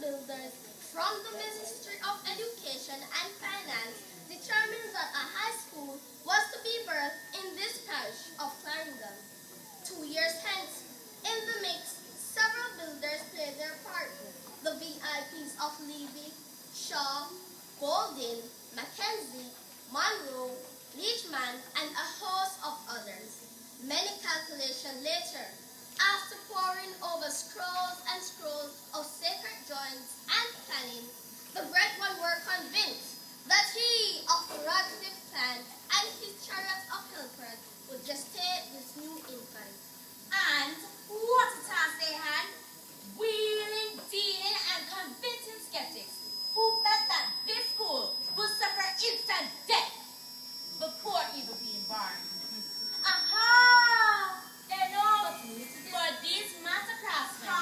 builders from the Ministry of Education and Finance determined that a high school was to be birthed in this parish of Clarendon. 2 years hence, in the mix, several builders played their part. The VIPs of Levy, Shaw, Golding, Mackenzie, Monroe, Leachman, and a host of others. Many calculations later, after poring over scrolls and scrolls of sacred drawings and planning, the great one were convinced that he of the radictive plan and his chariot of helpers would gestate this new infant. And what a task they had, wheeling, dealing, and convincing skeptics who felt that this school would suffer instant death before even being born. Aha! They know for these master craftsmen,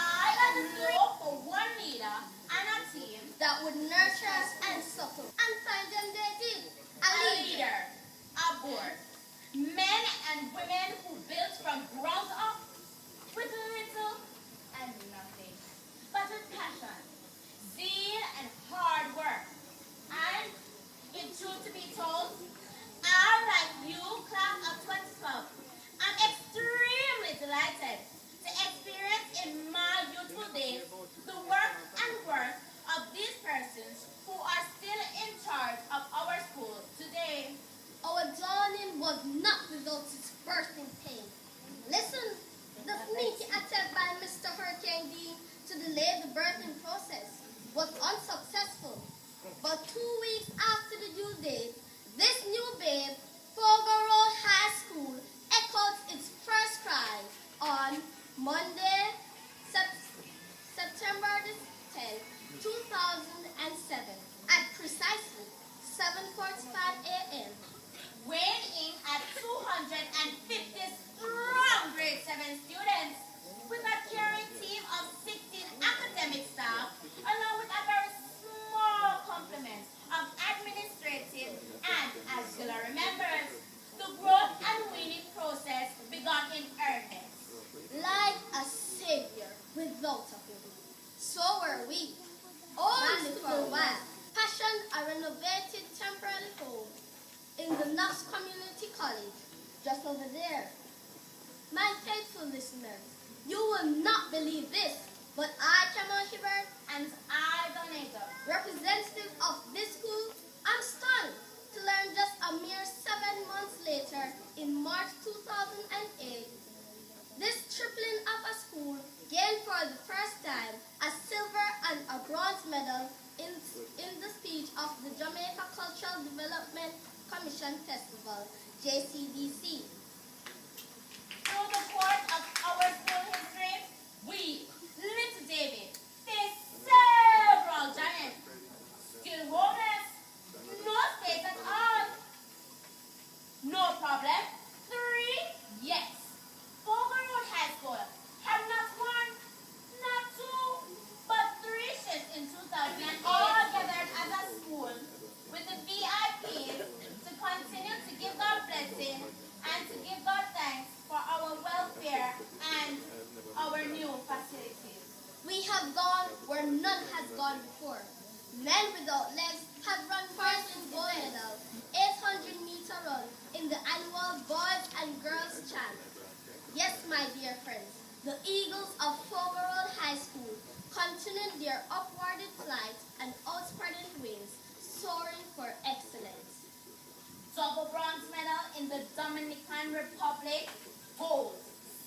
look for one leader and a team that would nurture and suckle. And find them they did. A leader, a board, men and women who built from ground up with little and nothing, but with passion, zeal, and hard work. And in truth to be told, I, like you, class of 2012, I'm extremely delighted to experience in my youthful days the work and worth of these persons who are still in charge of our school today. Our dawning was not without its birthing pain. Listen, the sneaky attempt by Mr. Hurricane D to delay the birthing process was unsuccessful. But 2 weeks after the due date, this new babe, Foga High School, echoed its first cry on Monday, September 10, 2007, at precisely 7:45 a.m. Weighing in at 250 strong grade 7 students, with a caring team of 16 academic staff, along with a very small complement of administrative and auxiliary members. The growth and weaning process began in earnest. Like a savior without a baby. So were we. Only for a while. Fashioned a renovated temporary home in the Knox Community College, just over there. My faithful listeners, you will not believe this, but I, Kamal Hibbert, And I, Donato, representative of this school, am stunned to learn just a mere 7 months later, in March 2008, this tripling of a school gained for the first time a silver and a bronze medal in the speech of the Jamaica Cultural Development Commission Festival, JCDC. through the course of our school history, we, little David, faced several giants. Still homeless, no space at all. No problem. 3, yes. Foga High School had not 1, not 2, but 3 shifts in 2000, and all gathered as a school with the VIPs to continue to give God blessing and to give God thanks for our welfare and our new facilities. We have gone where none has gone before. Men without legs have run first in gold medal, 800-meter run in the annual Boys and Girls Champ. Yes, my dear friends, the Eagles of Foga High School continued their upwarded flight and outspreading wings, soaring for excellence. Double bronze medal in the Dominican Republic, gold,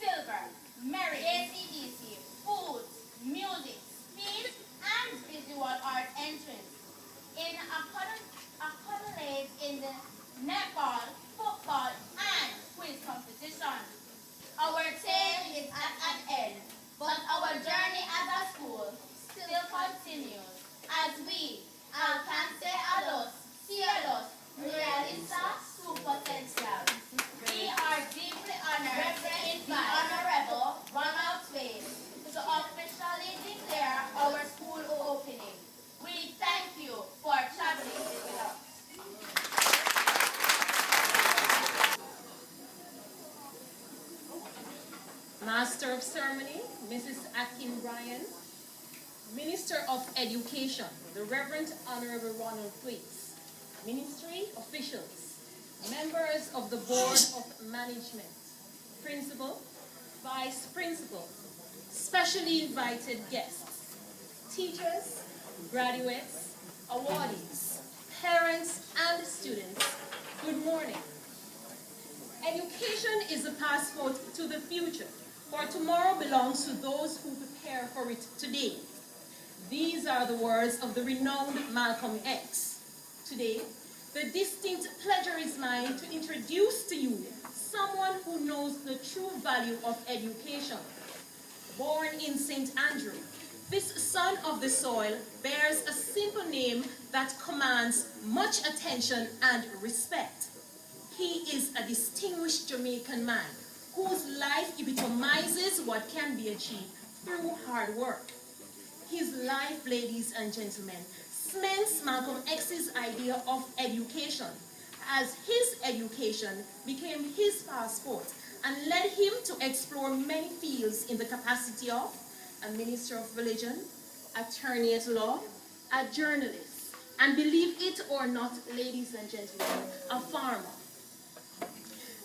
silver, merit, ACDC, food, music, speed, and visual art entrance. In accolades in the netball, football, and quiz competition. Our tale is at an end, but our journey as a school still continues as we alcance a los cielos, realiza su potencial. We are deeply honored in the Honorable Ronald Wade to officially declare our school opening. We thank you for traveling with us. Master of Ceremony, Mrs. Akin Bryan. Minister of Education, the Reverend Honorable Ronald Thwaites, Ministry officials, members of the Board of Management, Principal, Vice Principal, specially invited guests, teachers, graduates, awardees, parents, and students, good morning. Education is a passport to the future, for tomorrow belongs to those who prepare for it today. These are the words of the renowned Malcolm X. Today, the distinct pleasure is mine to introduce to you someone who knows the true value of education. Born in St. Andrew, this son of the soil bears a simple name that commands much attention and respect. He is a distinguished Jamaican man whose life epitomizes what can be achieved through hard work. His life, ladies and gentlemen, cements Malcolm X's idea of education, as his education became his passport and led him to explore many fields in the capacity of a minister of religion, attorney at law, a journalist, and believe it or not, ladies and gentlemen, a farmer.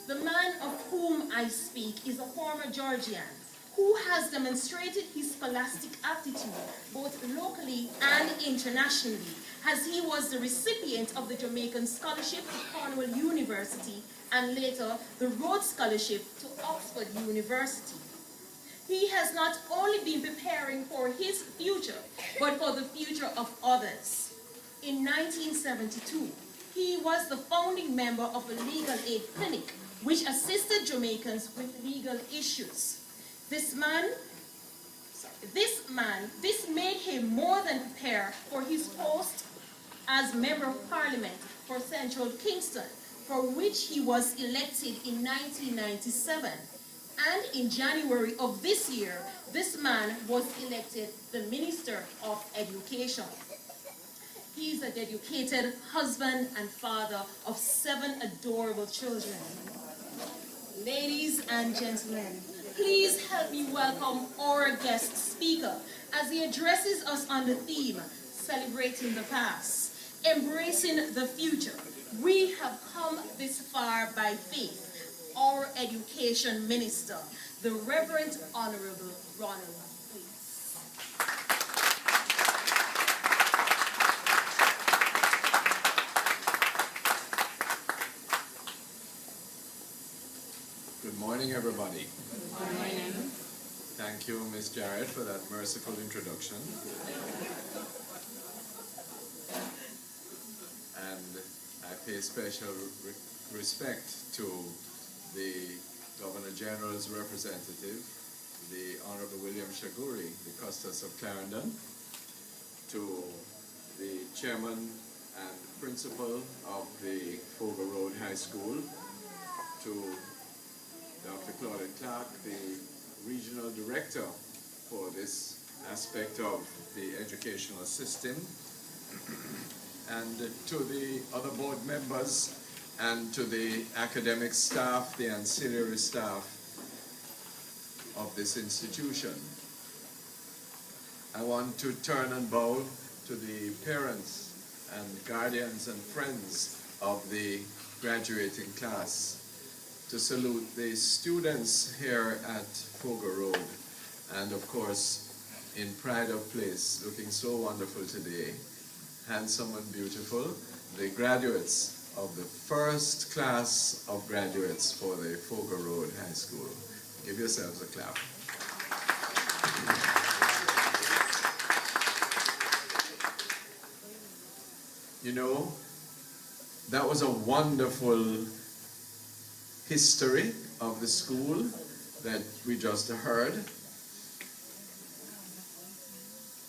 The man of whom I speak is a former Georgian who has demonstrated his scholastic aptitude both locally and internationally, as he was the recipient of the Jamaican Scholarship to Cornell University and later the Rhodes Scholarship to Oxford University. He has not only been preparing for his future, but for the future of others. In 1972, he was the founding member of a legal aid clinic which assisted Jamaicans with legal issues. This made him more than prepare for his post as Member of Parliament for Central Kingston, for which he was elected in 1997. And in January of this year, this man was elected the Minister of Education. He is a dedicated husband and father of 7 adorable children. Ladies and gentlemen, please help me welcome our guest speaker as he addresses us on the theme, Celebrating the Past, Embracing the Future. We have come this far by faith. Our Education Minister, the Reverend Honorable Ronald Thwaites. Good morning, everybody. Good morning. Thank you, Ms. Jarrett, for that merciful introduction. And I pay special respect to the Governor General's representative, the Honorable William Shaguri, the Custos of Clarendon, to the Chairman and Principal of the Foga Road High School, to Dr. Claudette Clark, the Regional Director for this aspect of the educational system, and to the other board members and to the academic staff, the ancillary staff of this institution. I want to turn and bow to the parents and guardians and friends of the graduating class, to salute the students here at Foga Road, and of course in pride of place, looking so wonderful today, handsome and beautiful, the graduates of the first class of graduates for the Foga Road High School. Give yourselves a clap. You know, that was a wonderful history of the school that we just heard.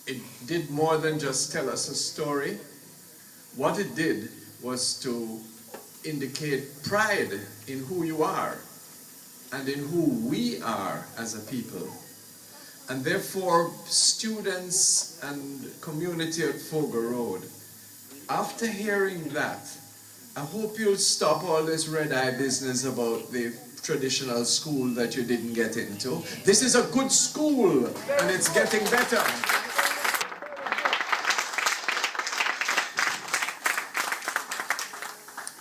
It did more than just tell us a story. What it did was to indicate pride in who you are and in who we are as a people. And therefore, students and community at Foga Road, after hearing that, I hope you'll stop all this red-eye business about the traditional school that you didn't get into. This is a good school, and it's getting better.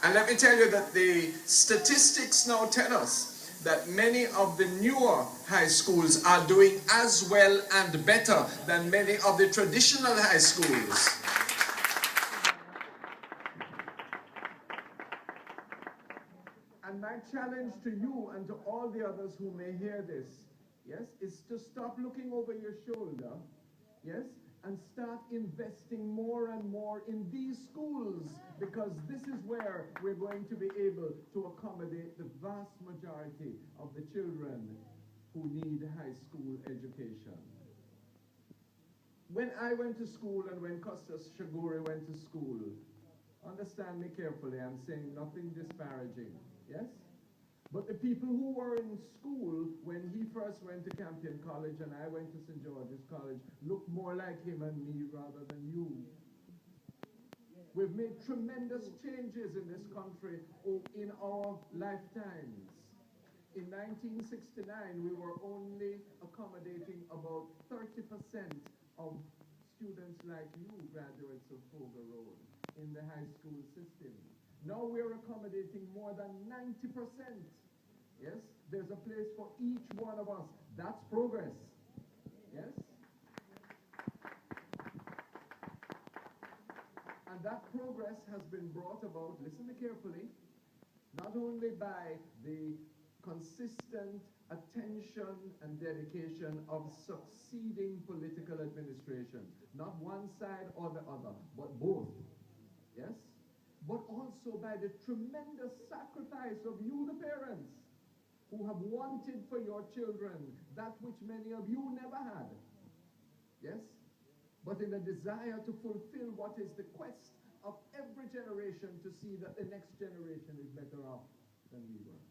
And let me tell you that the statistics now tell us that many of the newer high schools are doing as well and better than many of the traditional high schools. And my challenge to you and to all the others who may hear this, yes, is to stop looking over your shoulder, yes, and start investing more and more in these schools, because this is where we're going to be able to accommodate the vast majority of the children who need high school education. When I went to school and when Costas Shaguri went to school, understand me carefully, I'm saying nothing disparaging, yes? But the people who were in school when he first went to Campion College and I went to St. George's College looked more like him and me rather than you. We've made tremendous changes in this country in our lifetimes. In 1969, we were only accommodating about 30% of students like you, graduates of Foga Road, in the high school system. Now we're accommodating more than 90%. Yes, there's a place for each one of us. That's progress. Yes? And that progress has been brought about, listen to me carefully, not only by the consistent attention and dedication of succeeding political administrations, not one side or the other, but both. Yes? But also by the tremendous sacrifice of you, the parents, who have wanted for your children that which many of you never had. Yes? But in a desire to fulfill what is the quest of every generation to see that the next generation is better off than we were.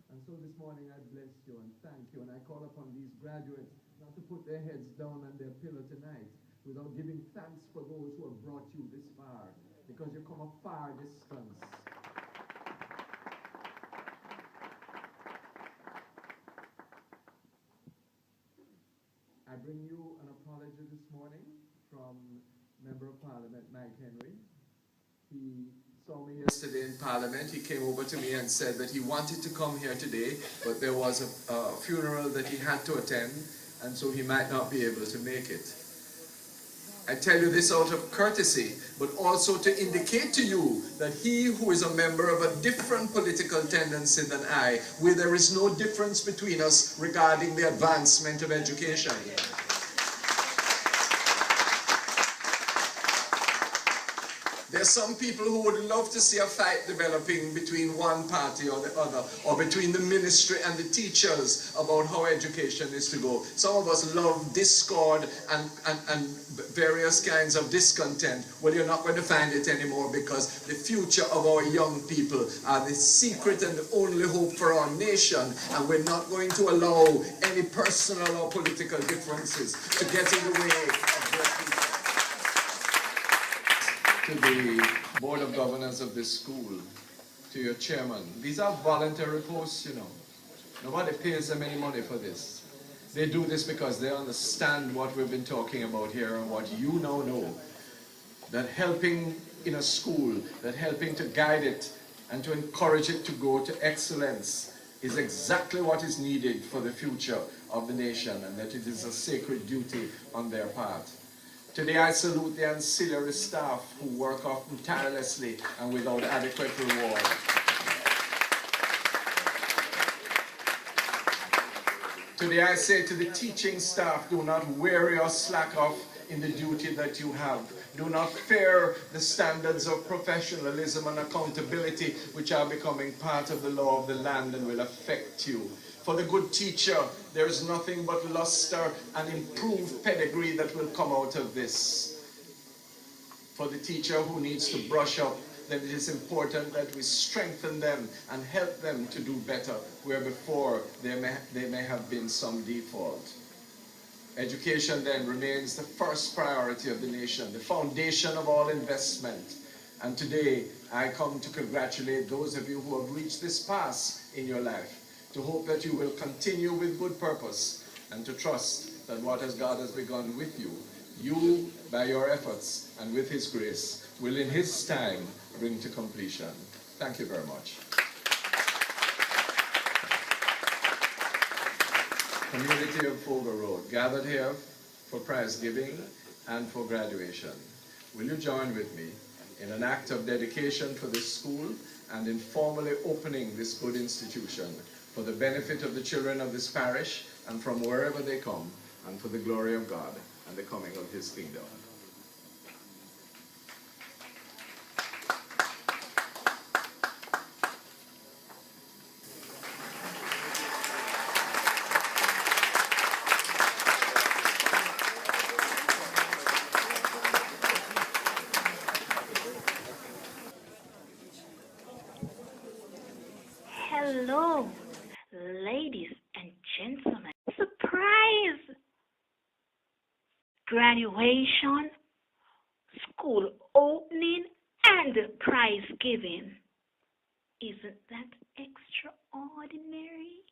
And so this morning I bless you and thank you, and I call upon these graduates not to put their heads down on their pillow tonight without giving thanks for those who have brought you this far, because you come a far distance. I bring you an apology this morning from Member of Parliament Mike Henry. He saw me yesterday in Parliament. He came over to me and said that he wanted to come here today, but there was a funeral that he had to attend, and so he might not be able to make it. I tell you this out of courtesy, but also to indicate to you that he who is a member of a different political tendency than I, where there is no difference between us regarding the advancement of education. There's some people who would love to see a fight developing between one party or the other, or between the ministry and the teachers about how education is to go. Some of us love discord and various kinds of discontent. Well, you're not going to find it anymore, because the future of our young people are the secret and the only hope for our nation, and we're not going to allow any personal or political differences to get in the way of their people. To the Board of Governors of this school, to your chairman. These are voluntary posts, you know. Nobody pays them any money for this. They do this because they understand what we've been talking about here and what you now know. That helping in a school, that helping to guide it and to encourage it to go to excellence is exactly what is needed for the future of the nation, and that it is a sacred duty on their part. Today I salute the ancillary staff who work often tirelessly and without adequate reward. Today I say to the teaching staff, do not weary or slack off in the duty that you have. Do not fear the standards of professionalism and accountability which are becoming part of the law of the land and will affect you. For the good teacher, there is nothing but luster and improved pedigree that will come out of this. For the teacher who needs to brush up, then it is important that we strengthen them and help them to do better, where before there may have been some default. Education then remains the first priority of the nation, the foundation of all investment. And today, I come to congratulate those of you who have reached this pass in your life, to hope that you will continue with good purpose, and to trust that what God has begun with you, you, by your efforts and with His grace, will in His time bring to completion. Thank you very much. Community of Foga Road, gathered here for prize giving and for graduation. Will you join with me in an act of dedication for this school and in formally opening this good institution for the benefit of the children of this parish and from wherever they come, and for the glory of God and the coming of his kingdom. Hello, ladies and gentlemen. Surprise! Graduation, school opening, and prize giving. Isn't that extraordinary?